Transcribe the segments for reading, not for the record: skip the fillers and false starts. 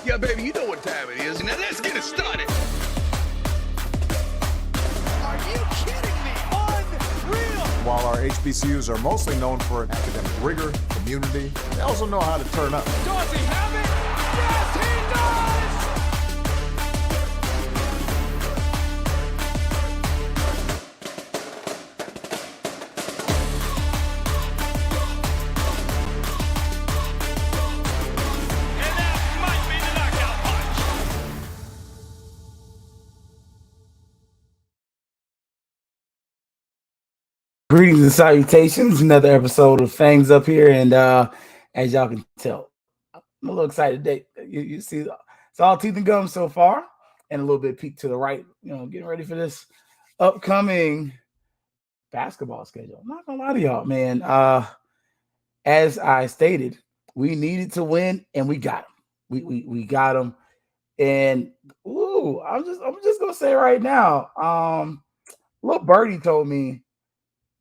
Yeah, baby, you know what time it is. Now let's get it started. Are you kidding me? Unreal! While our HBCUs are mostly known for academic rigor, community, they also know how to turn up. Does he have it? Yes, he does! And that might be the knockout punch. Greetings and salutations. Another episode of Fangs up here, and as y'all can tell, I'm a little excited today. You see, it's all teeth and gum so far, and a little bit peek to the right. Getting ready for this upcoming basketball schedule. I'm not gonna lie to y'all, man. As I stated, we needed to win, and we got them. We got them, and I'm just gonna say right now, little birdie told me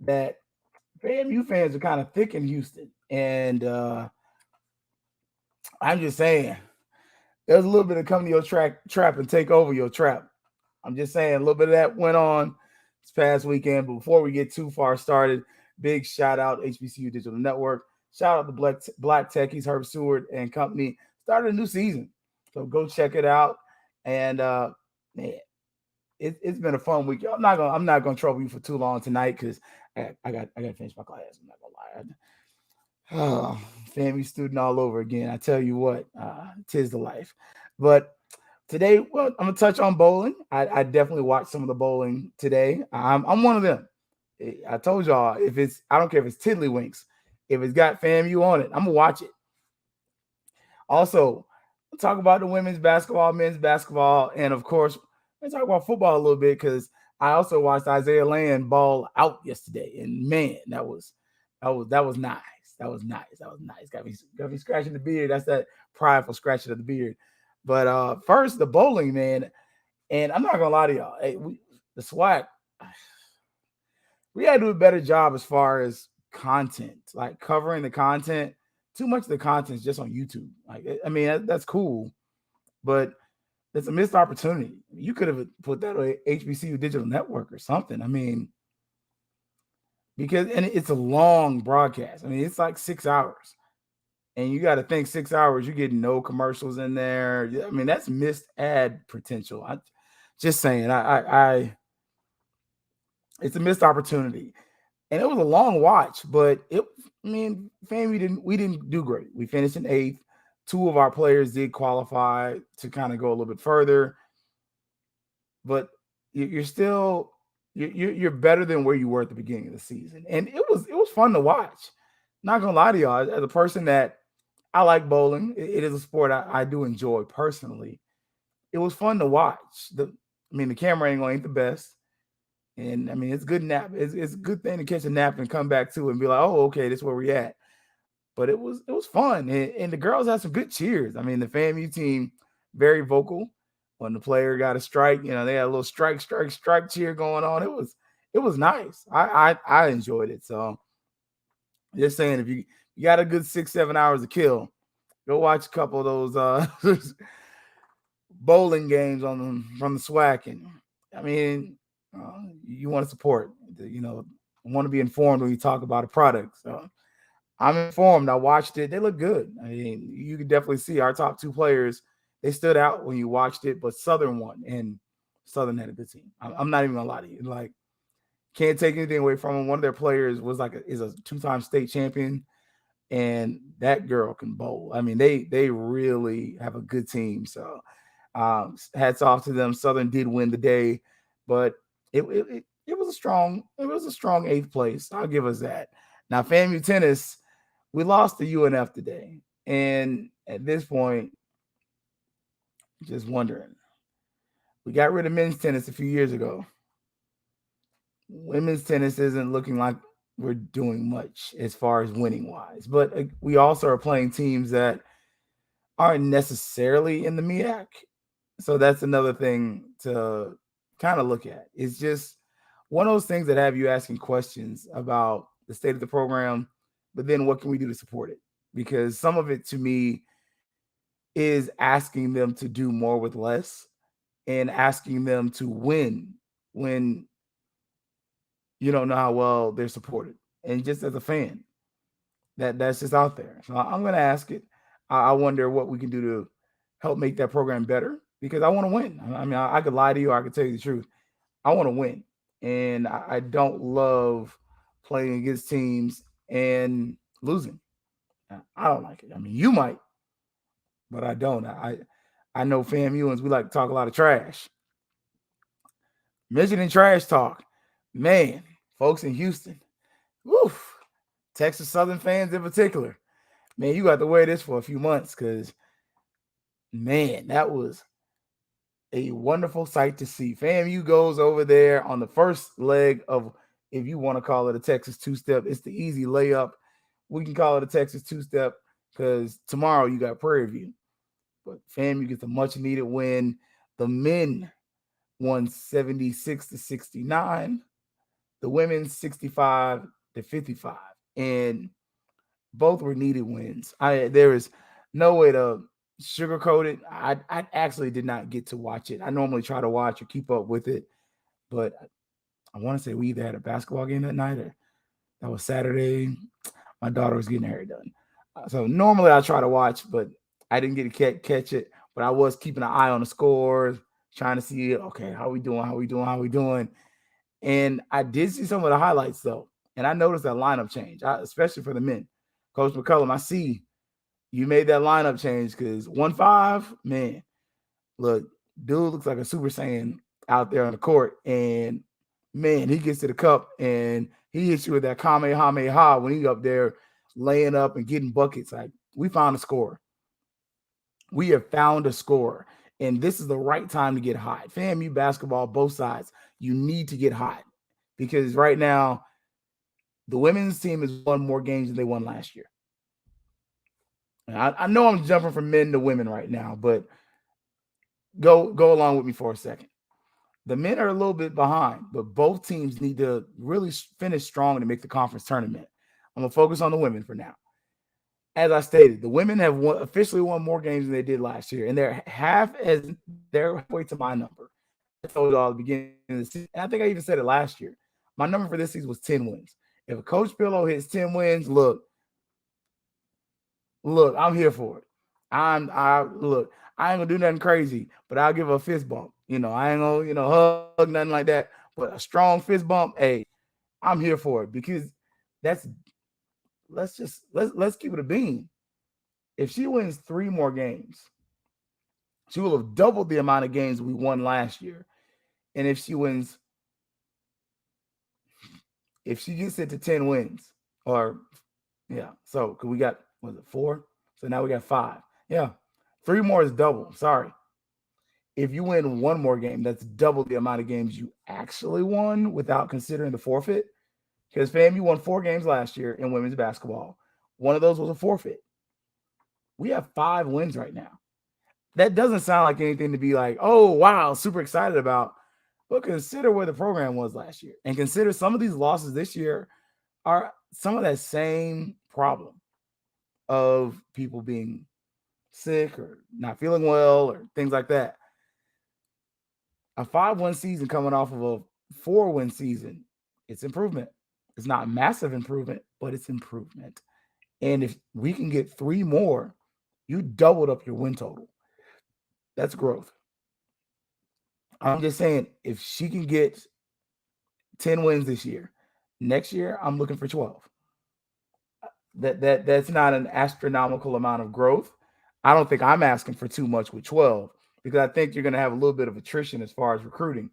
that FAMU fans are kind of thick in Houston, and I'm just saying there's a little bit of come to your trap and take over your trap. I'm just saying a little bit of that went on this past weekend. But before we get too far started, big shout out HBCU Digital Network. Shout out to Black Techies, Herb Seward and company. Started a new season, so go check it out. And man, it's been a fun week. I'm not gonna trouble you for too long tonight because I got to finish my class. I'm not gonna lie. Oh, FAMU student all over again. I tell you what, tis the life. But today, well, I'm gonna touch on bowling. I definitely watched some of the bowling today. I'm one of them. I told y'all I don't care if it's Tiddlywinks, if it's got FAMU on it, I'm gonna watch it. Also, we'll talk about the women's basketball, men's basketball, and of course, we'll talk about football a little bit because I also watched Isaiah Land ball out yesterday, and man, that was nice. That was nice. Got me scratching the beard. That's that prideful scratching of the beard. But first, the bowling, man. And I'm not gonna lie to y'all. Hey, the SWAC, we had to do a better job as far as content, like covering the content. Too much of the content is just on YouTube. Like, I mean, that's cool, but it's a missed opportunity. You could have put that on HBCU Digital Network or something. I mean, and it's a long broadcast. I mean, it's like 6 hours. And you got to think 6 hours, you're getting no commercials in there. I mean, that's missed ad potential. I just saying, it's a missed opportunity. And it was a long watch, but FAMU we didn't do great. We finished in 8th. 2 of our players did qualify to kind of go a little bit further. But you're still you're better than where you were at the beginning of the season. And it was fun to watch. Not gonna lie to y'all, as a person that I like bowling, it is a sport I do enjoy personally. It was fun to watch. The camera angle ain't the best. And I mean, it's good nap. It's a good thing to catch a nap and come back to it and be like, oh, okay, this is where we're at. But it was fun. And the girls had some good cheers. I mean, the FAMU team, very vocal. When the player got a strike, they had a little strike cheer going on. It was nice. I enjoyed it. So just saying, if you got a good 6-7 hours to kill, go watch a couple of those bowling games from the SWAC. And I mean, you want to support, want to be informed when you talk about a product. So I'm informed. I watched it. They look good. I mean, you can definitely see our top 2 players. They stood out when you watched it, but Southern won, and Southern had a good team. I'm not even gonna lie to you. Like, can't take anything away from them. One of their players is a 2-time state champion, and that girl can bowl. I mean, they really have a good team. So, hats off to them. Southern did win the day, but it was a strong 8th place. I'll give us that. Now, FAMU tennis, we lost to UNF today, and at this point, just wondering. We got rid of men's tennis a few years ago. Women's tennis isn't looking like we're doing much as far as winning wise, but we also are playing teams that aren't necessarily in the MEAC. So that's another thing to kind of look at. It's just one of those things that have you asking questions about the state of the program, but then what can we do to support it? Because some of it, to me, is asking them to do more with less and asking them to win when you don't know how well they're supported. And just as a fan, that's just out there. So I'm going to ask it. I wonder what we can do to help make that program better because I want to win. I mean, I could lie to you or I could tell you the truth. I want to win. And I don't love playing against teams and losing. I don't like it. I mean, you might, but I don't. I know FAMUans, we like to talk a lot of trash. Mentioning trash talk. Man, folks in Houston, woof, Texas Southern fans in particular, man, you got to wear this for a few months because, man, that was a wonderful sight to see. FAMU goes over there on the first leg of, if you want to call it a Texas two-step, it's the easy layup. We can call it a Texas two-step because tomorrow you got Prairie View. But FAMU gets a much-needed win. The men won 76-69. The women 65-55. And both were needed wins. There is no way to sugarcoat it. I actually did not get to watch it. I normally try to watch or keep up with it, but I want to say we either had a basketball game that night or that was Saturday. My daughter was getting her hair done. So normally I try to watch, but I didn't get to catch it. But I was keeping an eye on the scores, trying to see, okay, how we doing? And I did see some of the highlights, though. And I noticed that lineup change, especially for the men. Coach McCullum, I see you made that lineup change because 1-5, man, look, dude looks like a Super Saiyan out there on the court. And, man, he gets to the cup and he hits you with that Kamehameha when he's up there laying up and getting buckets. Like, we found a score. We have found a score. And this is the right time to get hot. FAMU basketball, both sides, you need to get hot because right now the women's team has won more games than they won last year. I know I'm jumping from men to women right now, but go along with me for a second. The men are a little bit behind, but both teams need to really finish strong to make the conference tournament. I'm going to focus on the women for now. As I stated, the women have officially won more games than they did last year, and they're halfway to my number. I told you all at the beginning of the season, and I think I even said it last year. My number for this season was 10 wins. If Coach Pillow hits 10 wins, look, I'm here for it. I ain't gonna do nothing crazy, but I'll give her a fist bump. I ain't gonna, hug nothing like that. But a strong fist bump, hey, I'm here for it because let's keep it a bean. If she wins 3 more games, she will have doubled the amount of games we won last year. And if she gets it to 10 wins, so we got, was it 4? So now we got 5. Yeah, 3 more is double. Sorry. If you win 1 more game, that's double the amount of games you actually won without considering the forfeit. Because FAMU won 4 games last year in women's basketball. One of those was a forfeit. We have 5 wins right now. That doesn't sound like anything to be like, oh, wow, super excited about. But consider where the program was last year. And consider some of these losses this year are some of that same problem of people being sick or not feeling well or things like that. A 5-win season coming off of a 4-win season, it's improvement. It's not massive improvement, but it's improvement. And if we can get 3 more, you doubled up your win total. That's growth. I'm just saying, if she can get 10 wins this year, next year I'm looking for 12. That's not an astronomical amount of growth. I don't think I'm asking for too much with 12 because I think you're going to have a little bit of attrition as far as recruiting.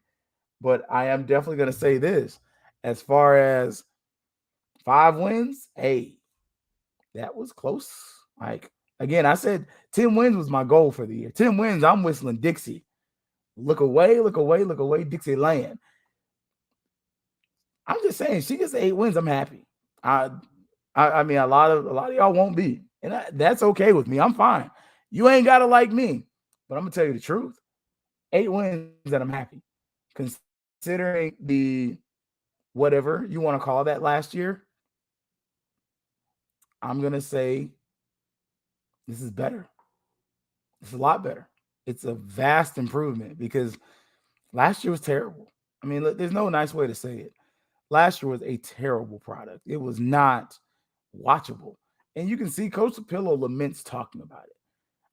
But I am definitely going to say this. As far as 5 wins, hey, that was close. Like, again, I said 10 wins was my goal for the year. 10 wins, I'm whistling Dixie. Look away, Dixieland. I'm just saying, she gets 8 wins, I'm happy. I mean, a lot of y'all won't be, and that's okay with me. I'm fine. You ain't gotta like me, but I'm gonna tell you the truth. 8 wins, and I'm happy, considering the whatever you want to call that last year. I'm gonna say this is better. It's a lot better. It's a vast improvement because last year was terrible. I mean, look, there's no nice way to say it. Last year was a terrible product. It was not watchable. And you can see Coach Pillow laments talking about it.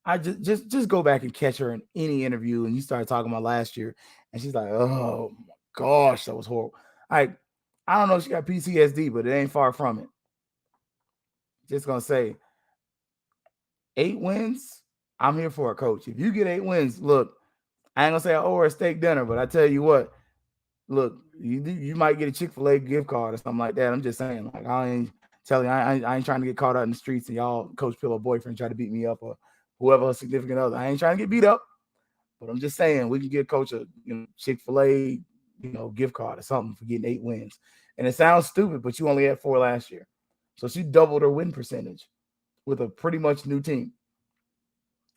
I just go back and catch her in any interview and you start talking about last year and she's like, oh my gosh, that was horrible. I don't know if she got PTSD, but it ain't far from it. Just gonna say 8 wins. I'm here for a coach. If you get 8 wins, look, I ain't gonna say I owe her a steak dinner, but I tell you what, look, you might get a Chick-fil-A gift card or something like that. I'm just saying, like, I ain't telling you, I ain't trying to get caught out in the streets and y'all Coach Pillow boyfriend try to beat me up or whoever her significant other. I ain't trying to get beat up, but I'm just saying we can get Coach a Chick-fil-A gift card or something for getting 8 wins. And it sounds stupid, but you only had 4 last year, so she doubled her win percentage with a pretty much new team.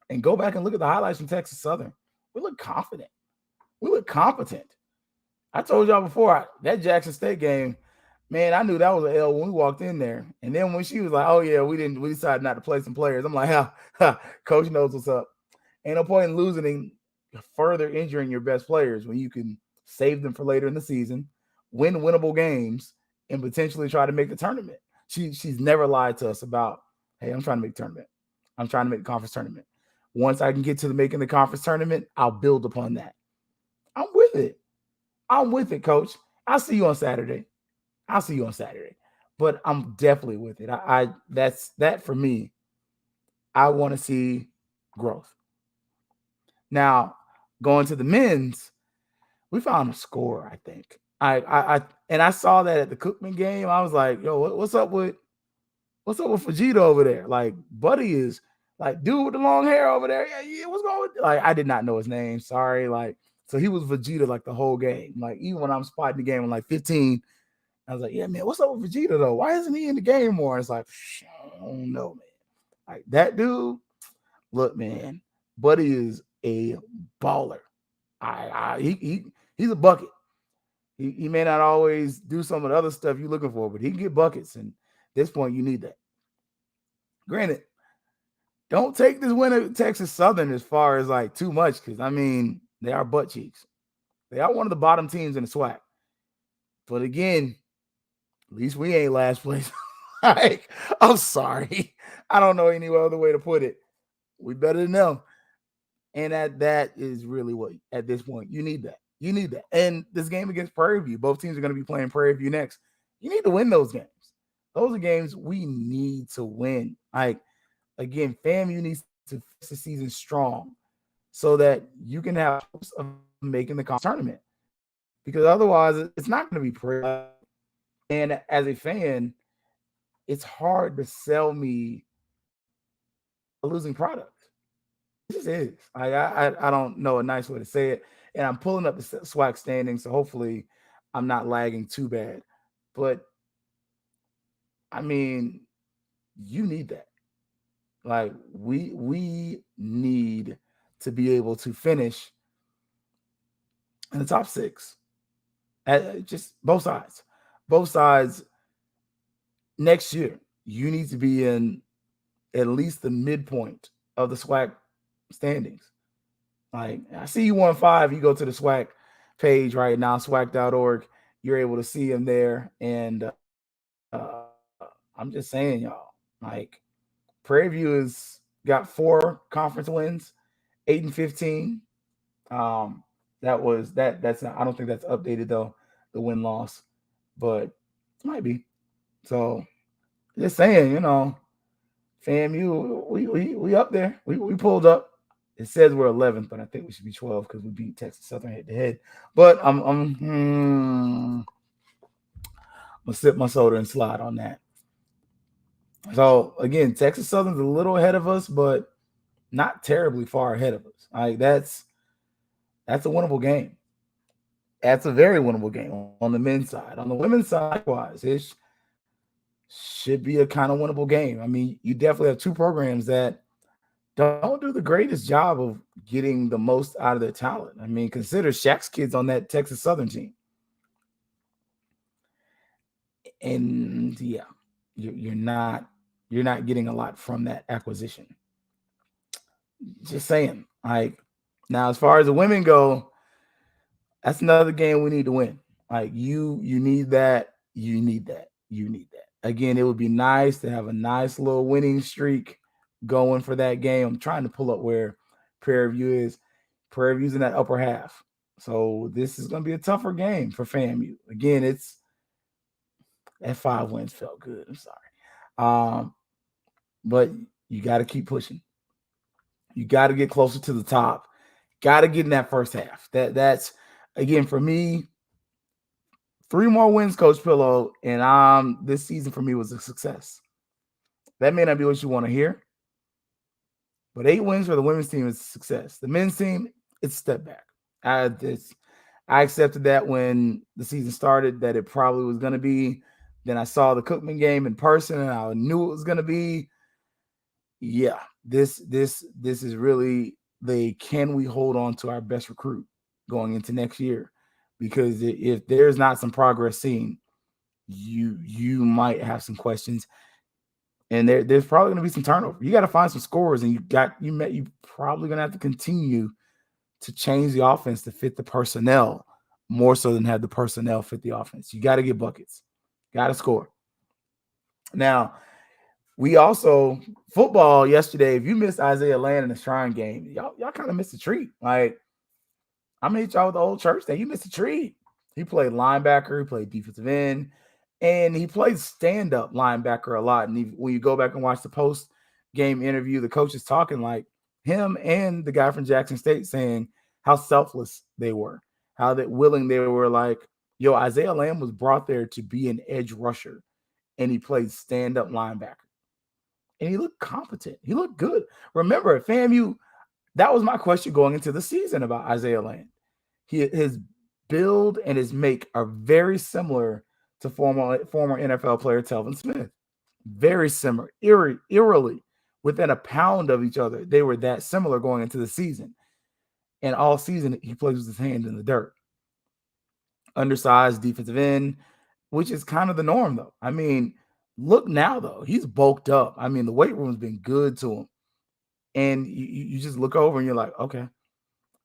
And go back and look at the highlights from Texas Southern. We look confident. We look competent. I told y'all before that Jackson State game, man, I knew that was an L when we walked in there. And then when she was like, "Oh yeah, we decided not to play some players," I'm like, Coach knows what's up. Ain't no point in losing and further injuring your best players when you can save them for later in the season, win winnable games, and potentially try to make the tournament. She's never lied to us about, hey, I'm trying to make the tournament. I'm trying to make the conference tournament. Once I can get to making the conference tournament, I'll build upon that. I'm with it. I'm with it, Coach. I'll see you on Saturday. But I'm definitely with it. That's that for me. I want to see growth. Now, going to the men's, we found a score, I think. I saw that at the Cookman game. I was like, yo, what's up with Fajita over there? Like, Buddy is like dude with the long hair over there. Yeah, what's going on? Like, I did not know his name. Sorry. Like, so he was Vegeta like the whole game. Like, even when I'm spotting the game in like 15, I was like, yeah, man, what's up with Vegeta though? Why isn't he in the game more? And it's like, I don't know, man. Like, that dude, look, man, Buddy is a baller. He's a bucket. He may not always do some of the other stuff you're looking for, but he can get buckets. And at this point, you need that. Granted, don't take this win at Texas Southern as far as like too much, because I mean, they are butt cheeks. They are one of the bottom teams in the SWAC. But again, at least we ain't last place. Like, I'm sorry. I don't know any other way to put it. We better than them. And that is really what, at this point, you need that. You need that. And this game against Prairie View, both teams are going to be playing Prairie View next. You need to win those games. Those are games we need to win. Like, again, FAMU needs to finish the season strong so that you can have hopes of making the tournament. Because otherwise, it's not going to be pretty. And as a fan, it's hard to sell me a losing product. It just is. I don't know a nice way to say it. And I'm pulling up the SWAC standings, so hopefully I'm not lagging too bad. But, I mean, you need that. Like, we need to be able to finish in the top 6. Just both sides. Both sides next year, you need to be in at least the midpoint of the SWAC standings. Like, I see you won 5. You go to the SWAC page right now, SWAC.org. You're able to see them there. And I'm just saying, y'all, like, Prairie View has got 4 conference wins, 8-15. That's not, I don't think that's updated though, the win-loss, but it might be. So just saying, FAMU, we up there. We pulled up. It says we're 11th, but I think we should be 12 because we beat Texas Southern head to head. But I'm gonna sip my soda and slide on that. So again, Texas Southern's a little ahead of us, but not terribly far ahead of us. Like, that's a winnable game. That's a very winnable game on the men's side. On the women's side, likewise, it should be a kind of winnable game. I mean, you definitely have 2 programs that don't do the greatest job of getting the most out of their talent. I mean, consider Shaq's kids on that Texas Southern team. And yeah, you're not getting a lot from that acquisition. Just saying. Like, now, as far as the women go, that's another game we need to win. Like, you need that. You need that. You need that. Again, it would be nice to have a nice little winning streak going for that game. I'm trying to pull up where Prairie View is. Prairie View's in that upper half. So this is going to be a tougher game for FAMU. Again, it's that 5 wins felt good. I'm sorry. But you got to keep pushing. You got to get closer to the top. Got to get in that first half. That's, again, for me, 3 more wins, Coach Pillow, and this season for me was a success. That may not be what you want to hear, but 8 wins for the women's team is a success. The men's team, it's a step back. I accepted that when the season started, that it probably was going to be. Then I saw the Cookman game in person, and I knew it was going to be. Yeah, this is really can we hold on to our best recruit going into next year? Because if there's not some progress seen, you might have some questions, and there's probably going to be some turnover. You got to find some scores, and you probably going to have to continue to change the offense to fit the personnel more so than have the personnel fit the offense. You got to get buckets, got to score. Now, we also football yesterday. If you missed Isaiah Land in the Shrine game, y'all kind of missed a treat. Like, I'm gonna hit y'all with the old church thing. You missed a treat. He played linebacker, he played defensive end, and he played stand-up linebacker a lot. And when you go back and watch the post-game interview, the coach is talking like him and the guy from Jackson State saying how selfless they were, how willing they were. Like, yo, Isaiah Lamb was brought there to be an edge rusher, and he played stand-up linebacker. And he looked competent. He looked good. Remember, at FAMU, that was my question going into the season about Isaiah Land. His build and his make are very similar to former NFL player Telvin Smith. Very similar, eerily within a pound of each other. They were that similar going into the season. And all season, he plays with his hand in the dirt. Undersized defensive end, which is kind of the norm, though. I mean, look now, though. He's bulked up. I mean, the weight room's been good to him. And you just look over and you're like, okay,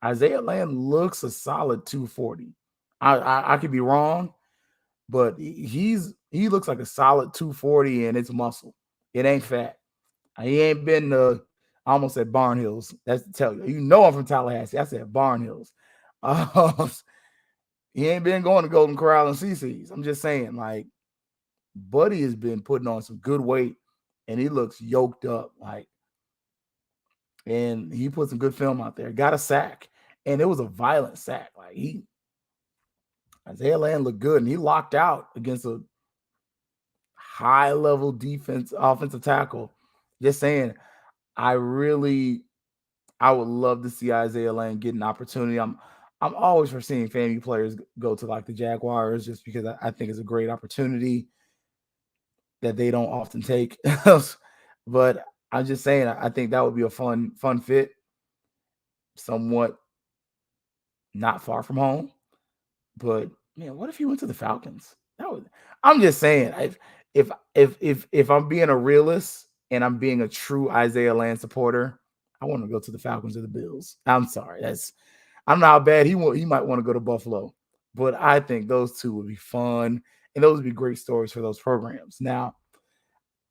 Isaiah Land looks a solid 240. I could be wrong, but he looks like a solid 240, and it's muscle. It ain't fat. He ain't been I almost said Barn Hills. That's to tell you. You know I'm from Tallahassee. I said Barn Hills. He ain't been going to Golden Corral and CC's. I'm just saying, like, Buddy has been putting on some good weight, and he looks yoked up. Like, and he put some good film out there. Got a sack, and it was a violent sack. Like, Isaiah Land looked good, and he locked out against a high-level offensive tackle. Just saying, I would love to see Isaiah Land get an opportunity. I'm always for seeing FAMU players go to like the Jaguars, just because I think it's a great opportunity that they don't often take. But I'm just saying, I think that would be a fun fit, somewhat not far from home. But man, what if he went to the Falcons? I'm just saying, if I'm being a realist and I'm being a true Isaiah Land supporter, I want to go to the Falcons or the Bills. I'm sorry, I don't know how bad he might want to go to Buffalo, but I think those two would be fun, and those would be great stories for those programs. Now,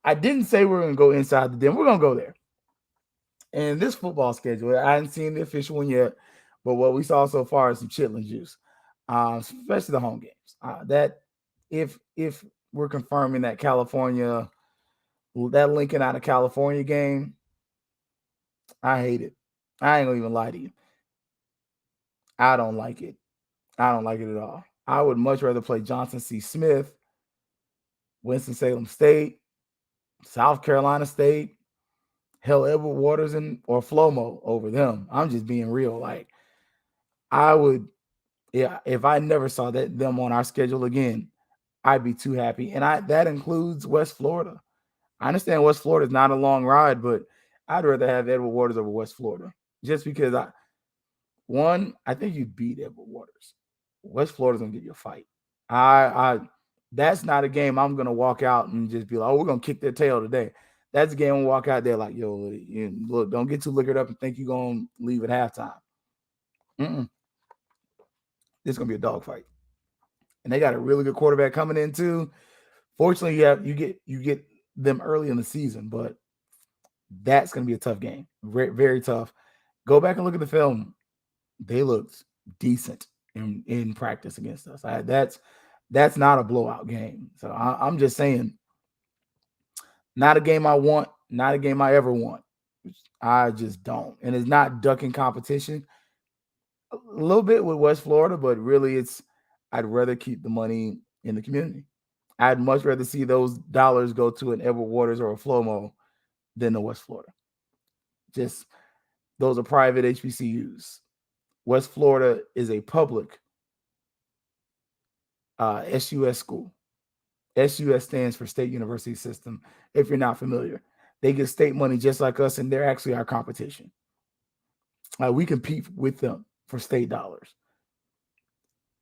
I didn't say we're going to go inside the den. We're going to go there. And this football schedule, I hadn't seen the official one yet, but what we saw so far is some chitlin juice, especially the home games. That if we're confirming that that Lincoln out of California game, I hate it. I ain't going to even lie to you. I don't like it. I don't like it at all. I would much rather play Johnson C. Smith, Winston-Salem State, South Carolina State, hell, Edward Waters or Flomo over them. I'm just being real. Like, I would, yeah, if I never saw them on our schedule again, I'd be too happy. And that includes West Florida. I understand West Florida is not a long ride, but I'd rather have Edward Waters over West Florida, just because I think you beat Edward Waters. West Florida's gonna get you a fight. That's not a game I'm gonna walk out and just be like, oh, we're gonna kick their tail today. That's a game we walk out there like, yo, look, don't get too liquored up and think you're going to leave at halftime. This is going to be a dogfight. And they got a really good quarterback coming in too. Fortunately, you get them early in the season, but that's going to be a tough game. Very, very tough. Go back and look at the film. They looked decent in practice against us. That's not a blowout game. So I'm just saying, not a game I want, not a game I ever want. I just don't. And it's not ducking competition. A little bit with West Florida, but really I'd rather keep the money in the community. I'd much rather see those dollars go to an Edward Waters or a FLOMO than the West Florida. Just those are private HBCUs. West Florida is a public SUS school. SUS stands for State University System. If you're not familiar, they get state money just like us, and they're actually our competition. We compete with them for state dollars.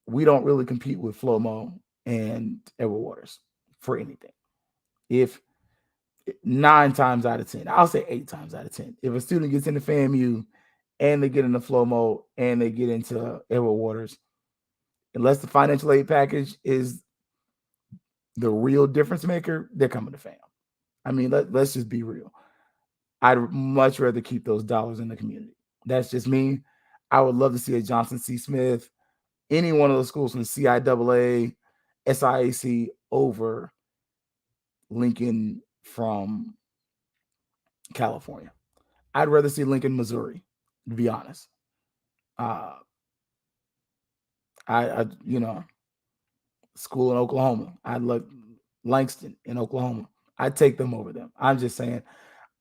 We don't really compete with FLOMO and Edward Waters for anything. If 9 times out of 10, I'll say 8 times out of 10, if a student gets into FAMU and they get into FLOMO and they get into Edward Waters, unless the financial aid package is the real difference maker, they're coming to FAM. I mean, let's just be real. I'd much rather keep those dollars in the community. That's just me. I would love to see a Johnson C. Smith, any one of those schools from CIAA, SIAC over Lincoln from California. I'd rather see Lincoln, Missouri, to be honest. School in Oklahoma. I'd look Langston in Oklahoma. I'd take them over them. I'm just saying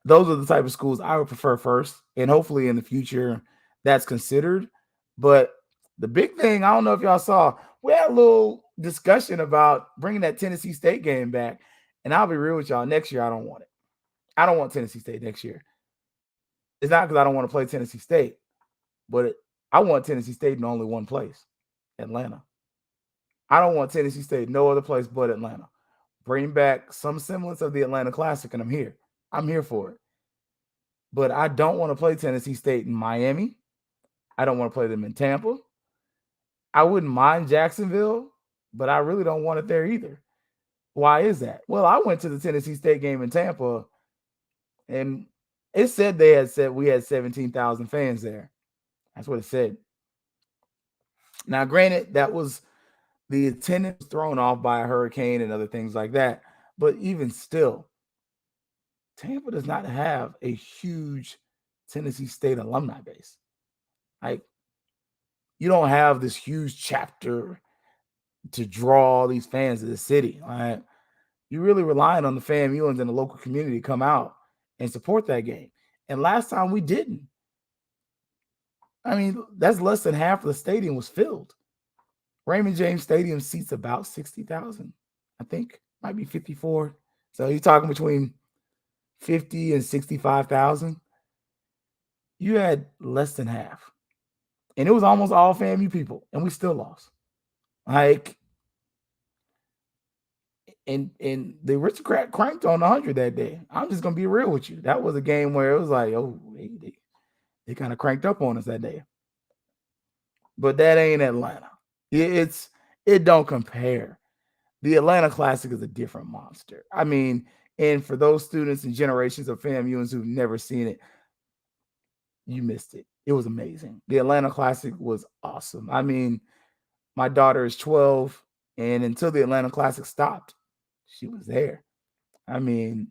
those are the type of schools I would prefer first. And hopefully in the future that's considered. But the big thing, I don't know if y'all saw, we had a little discussion about bringing that Tennessee State game back. And I'll be real with y'all, next year I don't want it. I don't want Tennessee State next year. It's not because I don't want to play Tennessee State, but I want Tennessee State in only one place, Atlanta. I don't want Tennessee State no other place but Atlanta. Bring back some semblance of the Atlanta Classic, and I'm here. I'm here for it. But I don't want to play Tennessee State in Miami. I don't want to play them in Tampa. I wouldn't mind Jacksonville, but I really don't want it there either. Why is that? Well, I went to the Tennessee State game in Tampa, and it said we had 17,000 fans there. That's what it said. Now, granted, that was the attendance thrown off by a hurricane and other things like that. But even still, Tampa does not have a huge Tennessee State alumni base. Like, you don't have this huge chapter to draw all these fans to the city. Right? You're really relying on the FAMUans and the local community to come out and support that game. And last time we didn't. I mean, that's less than half of the stadium was filled. Raymond James Stadium seats about 60,000. I think might be 54. So you're talking between 50 and 65,000. You had less than half. And it was almost all FAMU people, and we still lost. Like, and the aristocrat cranked on 100 that day. I'm just gonna be real with you. That was a game where it was like, oh, they kind of cranked up on us that day. But that ain't Atlanta. It don't compare. The Atlanta Classic is a different monster. I mean, and for those students and generations of FAMUans who've never seen it, you missed it. It was amazing. The Atlanta Classic was awesome. I mean, my daughter is 12, and until the Atlanta Classic stopped, she was there. I mean,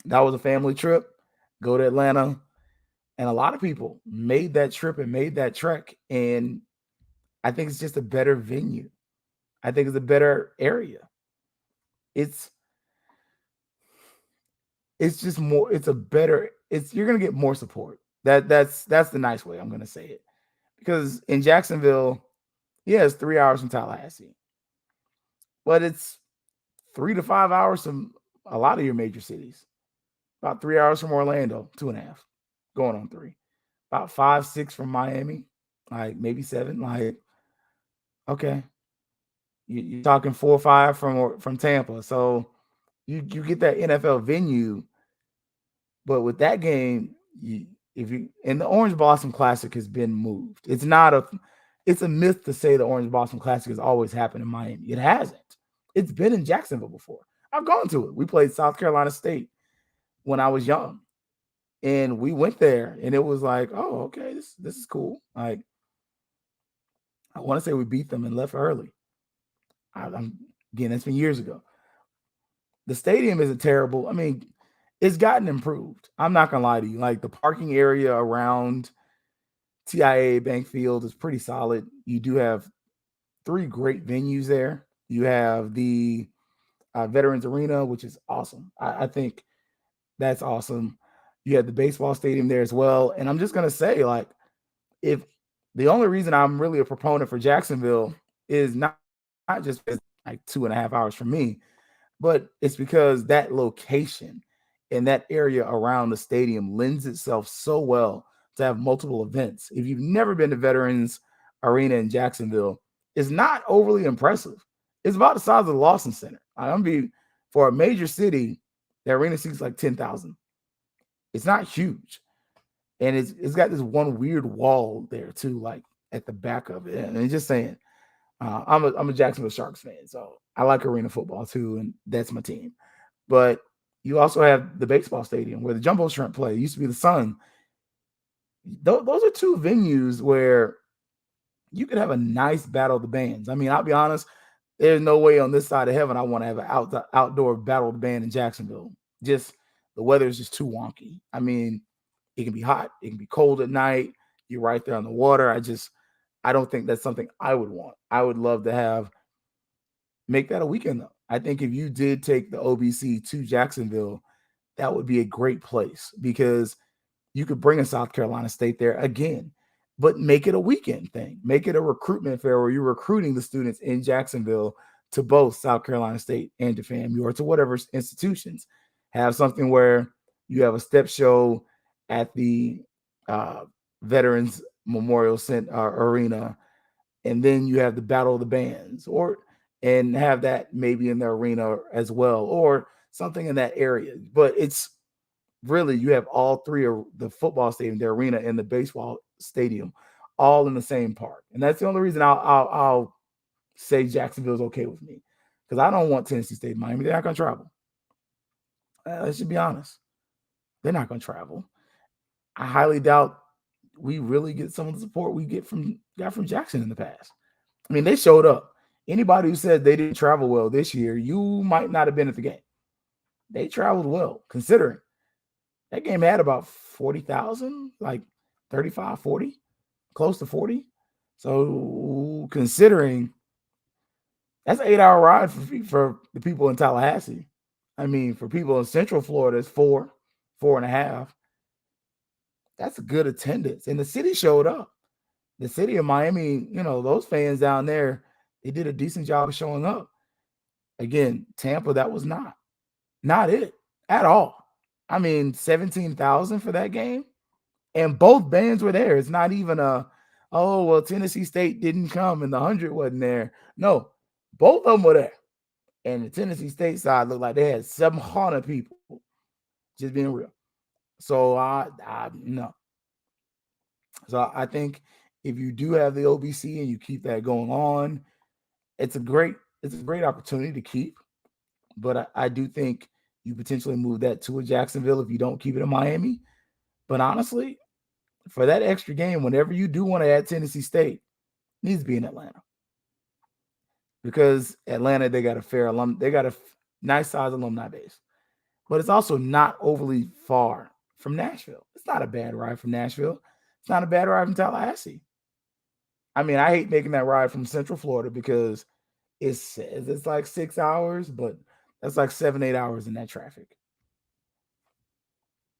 that was a family trip. Go to Atlanta. And a lot of people made that trip and made that trek. And I think it's just a better venue. I think it's a better area. It's just more, you're going to get more support. That's the nice way I'm going to say it. Because in Jacksonville, yeah, it's 3 hours from Tallahassee. But it's 3 to 5 hours from a lot of your major cities. About 3 hours from Orlando, 2.5, going on 3. About 5, 6 from Miami, like maybe 7. Like, okay, you're talking 4 or 5 from Tampa. So you get that NFL venue, But with that game, if you and the Orange Blossom Classic has been moved. It's a myth to say the Orange Blossom Classic has always happened in Miami. It hasn't. It's been in Jacksonville before. I've gone to it. We played South Carolina State when I was young, and we went there, and it was like, oh, okay, this is cool. Like, I want to say we beat them and left early. Again, that's been years ago. The stadium isn't terrible. I mean, it's gotten improved. I'm not gonna lie to you. Like, the parking area around TIA Bank Field is pretty solid. You do have 3 great venues there. You have the Veterans Arena, which is awesome. I think that's awesome. You have the baseball stadium there as well. And I'm just gonna say, like, if the only reason I'm really a proponent for Jacksonville is not just like 2.5 hours from me, but it's because that location and that area around the stadium lends itself so well to have multiple events. If you've never been to Veterans Arena in Jacksonville, it's not overly impressive. It's about the size of the Lawson Center. For a major city, the arena seats like 10,000. It's not huge. And it's got this one weird wall there too, like at the back of it. And just saying, I'm a Jacksonville Sharks fan, so I like arena football too, and that's my team. But you also have the baseball stadium where the Jumbo Shrimp play. It used to be the Sun. Those are 2 venues where you could have a nice battle of the bands. I mean, I'll be honest, there's no way on this side of heaven I want to have an outdoor battle of the band in Jacksonville. Just the weather is just too wonky. I mean, it can be hot, it can be cold at night. You're right there on the water. I don't think that's something I would want. I would love to make that a weekend though. I think if you did take the OBC to Jacksonville, that would be a great place because you could bring a South Carolina State there again, but make it a weekend thing. Make it a recruitment fair where you're recruiting the students in Jacksonville to both South Carolina State and to FAMU or to whatever institutions. Have something where you have a step show at the Veterans Memorial Center Arena, and then you have the Battle of the Bands, and have that maybe in the arena as well, or something in that area. But it's really, you have all 3 of the football stadium, the arena, and the baseball stadium, all in the same park. And that's the only reason I'll say Jacksonville is okay with me, because I don't want Tennessee State, Miami. They're not going to travel. Let's just be honest. They're not going to travel. I highly doubt we really get some of the support we got from Jackson in the past. I mean, they showed up. Anybody who said they didn't travel well this year, you might not have been at the game. They traveled well, considering that game had about 40,000, like 35, 40, close to 40. So considering that's an 8-hour ride for the people in Tallahassee. I mean, for people in Central Florida, it's 4.5. That's a good attendance. And the city showed up. The city of Miami, those fans down there, they did a decent job of showing up. Again, Tampa, that was not it at all. I mean, 17,000 for that game. And both bands were there. It's not even Tennessee State didn't come and the 100 wasn't there. No, both of them were there. And the Tennessee State side looked like they had 700 people. Just being real. So no. So I think if you do have the OBC and you keep that going on, it's a great opportunity to keep. But I do think you potentially move that to a Jacksonville if you don't keep it in Miami. But honestly, for that extra game, whenever you do want to add Tennessee State, it needs to be in Atlanta. Because Atlanta, they got a nice size alumni base. But it's also not overly far from Nashville. It's not a bad ride from Nashville. It's not a bad ride from Tallahassee. I mean, I hate making that ride from Central Florida because it says it's like 6 hours, but that's like 7-8 hours in that traffic.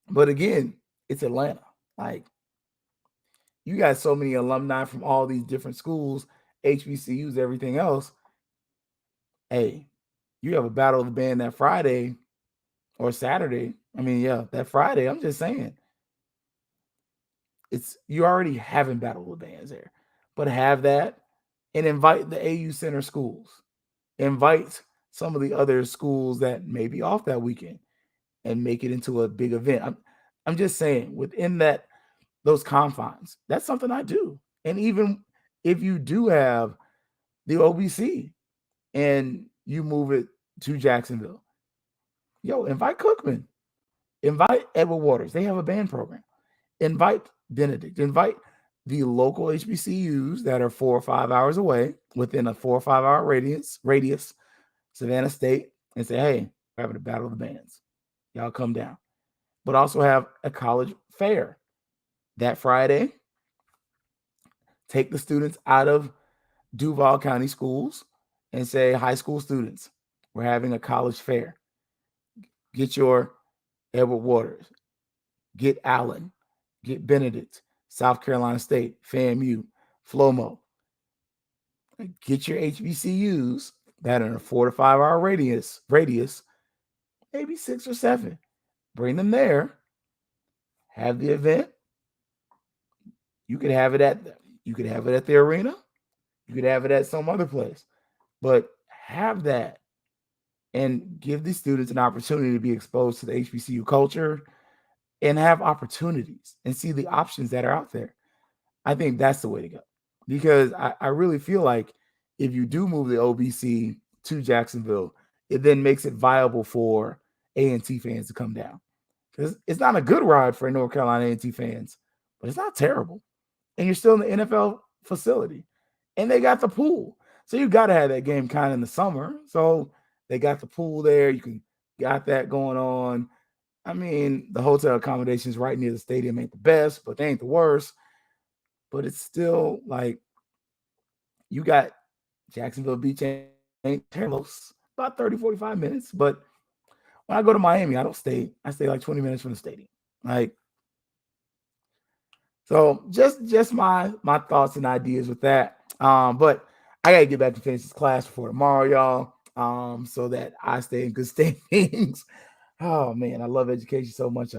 But again, it's Atlanta. Like, you got so many alumni from all these different schools, HBCUs, everything else. Hey, you have a battle of the band that Friday or Saturday. I mean, yeah, that Friday. I'm just saying. You already having battle of the bands there. But have that and invite the AU Center schools. Invite some of the other schools that may be off that weekend and make it into a big event. I'm just saying, within those confines, that's something I do. And even if you do have the OBC and you move it to Jacksonville, invite Cookman, invite Edward Waters. They have a band program. Invite Benedict, invite the local HBCUs that are 4 or 5 hours away within a 4 or 5 hour radius, Savannah State, and say, hey, we're having a battle of the bands. Y'all come down. But also have a college fair that Friday. Take the students out of Duval County schools and say, high school students, we're having a college fair. Get your Edward Waters, get Allen, get Benedict, South Carolina State, FAMU, FLOMO. Get your HBCUs that are in a 4 to 5 hour radius, maybe 6 or 7. Bring them there. Have the event. You could have it at the arena. You could have it at some other place. But have that and give these students an opportunity to be exposed to the HBCU culture and have opportunities and see the options that are out there. I think that's the way to go, because I really feel like if you do move the OBC to Jacksonville, it then makes it viable for A&T fans to come down. Because it's not a good ride for North Carolina A&T fans, but it's not terrible. And you're still in the NFL facility. And they got the pool. So you got to have that game kind of in the summer. So they got the pool there. You got that going on. I mean, the hotel accommodations right near the stadium ain't the best, but they ain't the worst. But it's still like you got Jacksonville Beach ain't close, about 30, 45 minutes. But when I go to Miami, I don't stay. I stay like 20 minutes from the stadium. So just my thoughts and ideas with that. But I gotta get back to finish this class before tomorrow, y'all. So that I stay in good standings. Oh man, I love education so much.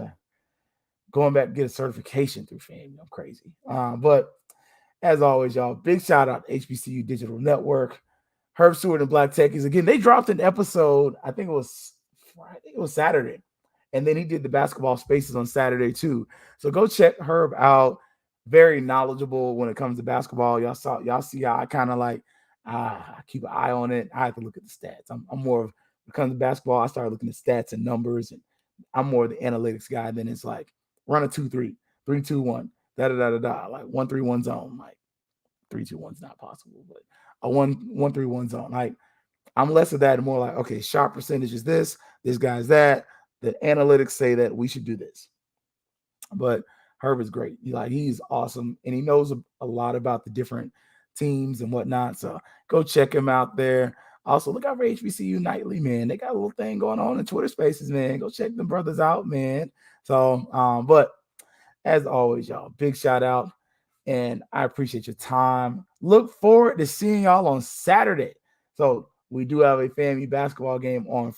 Going back to get a certification through FAMU. I'm crazy. But as always, y'all, big shout out to HBCU Digital Network. Herb Stewart and Black Techies. Again, they dropped an episode, I think it was Friday, it was Saturday. And then he did the basketball spaces on Saturday too. So go check Herb out. Very knowledgeable when it comes to basketball. Y'all see how I kind of like I keep an eye on it. I have to look at the stats. I'm more of, when it comes to basketball, I started looking at stats and numbers, and I'm more the analytics guy. Then it's like run a 2-3, 3-2-1, like 1-3-1 zone. Like 3-2-1 is not possible, but a 1-3-1 zone. Like I'm less of that and more like, okay, shot percentage is this guy's that. The analytics say that we should do this. But Herb is great. He's awesome, and he knows a lot about the different teams and whatnot. So go check him out there. Also, look out for HBCU Nightly, man. They got a little thing going on in Twitter Spaces, man. Go check them brothers out, man. So, but as always, y'all, big shout out, and I appreciate your time. Look forward to seeing y'all on Saturday. So we do have a FAMU basketball game on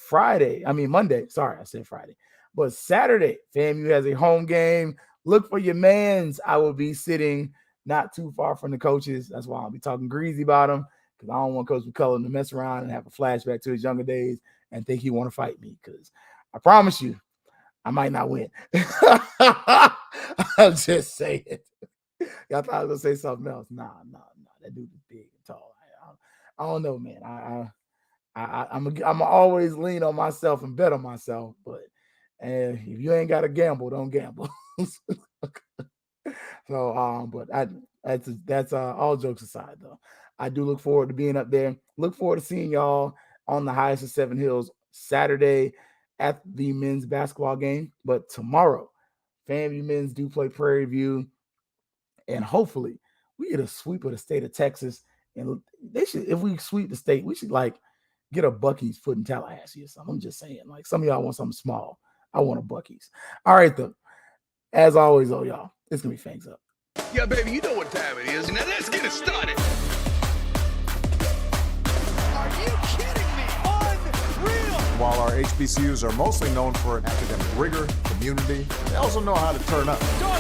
Monday. Sorry, I said Friday. But Saturday, FAMU has a home game. Look for your mans. I will be sitting not too far from the coaches. That's why I'll be talking greasy about them, because I don't want Coach McCullough to mess around and have a flashback to his younger days and think he want to fight me, because I promise you, I might not win. I'm just saying. Y'all thought I was going to say something else. Nah. That dude is big and tall. I don't know, man. I'm always lean on myself and bet on myself, but if you ain't got to gamble, don't gamble. So, but that's all jokes aside, though. I do look forward to being up there. Look forward to seeing y'all on the highest of Seven Hills Saturday at the men's basketball game. But tomorrow, FAMU men's do play Prairie View, and hopefully we get a sweep of the state of Texas. And they should, if we sweep the state, we should like get a Buc-ee's foot in Tallahassee or something. I'm just saying, like some of y'all want something small. I want a Buc-ee's. All right, though. As always, y'all, it's gonna be Fangs Up. Yeah, baby, you know what time it is. Now let's get it started. Are you kidding me? Unreal. While our HBCUs are mostly known for academic rigor, community, they also know how to turn up. Toss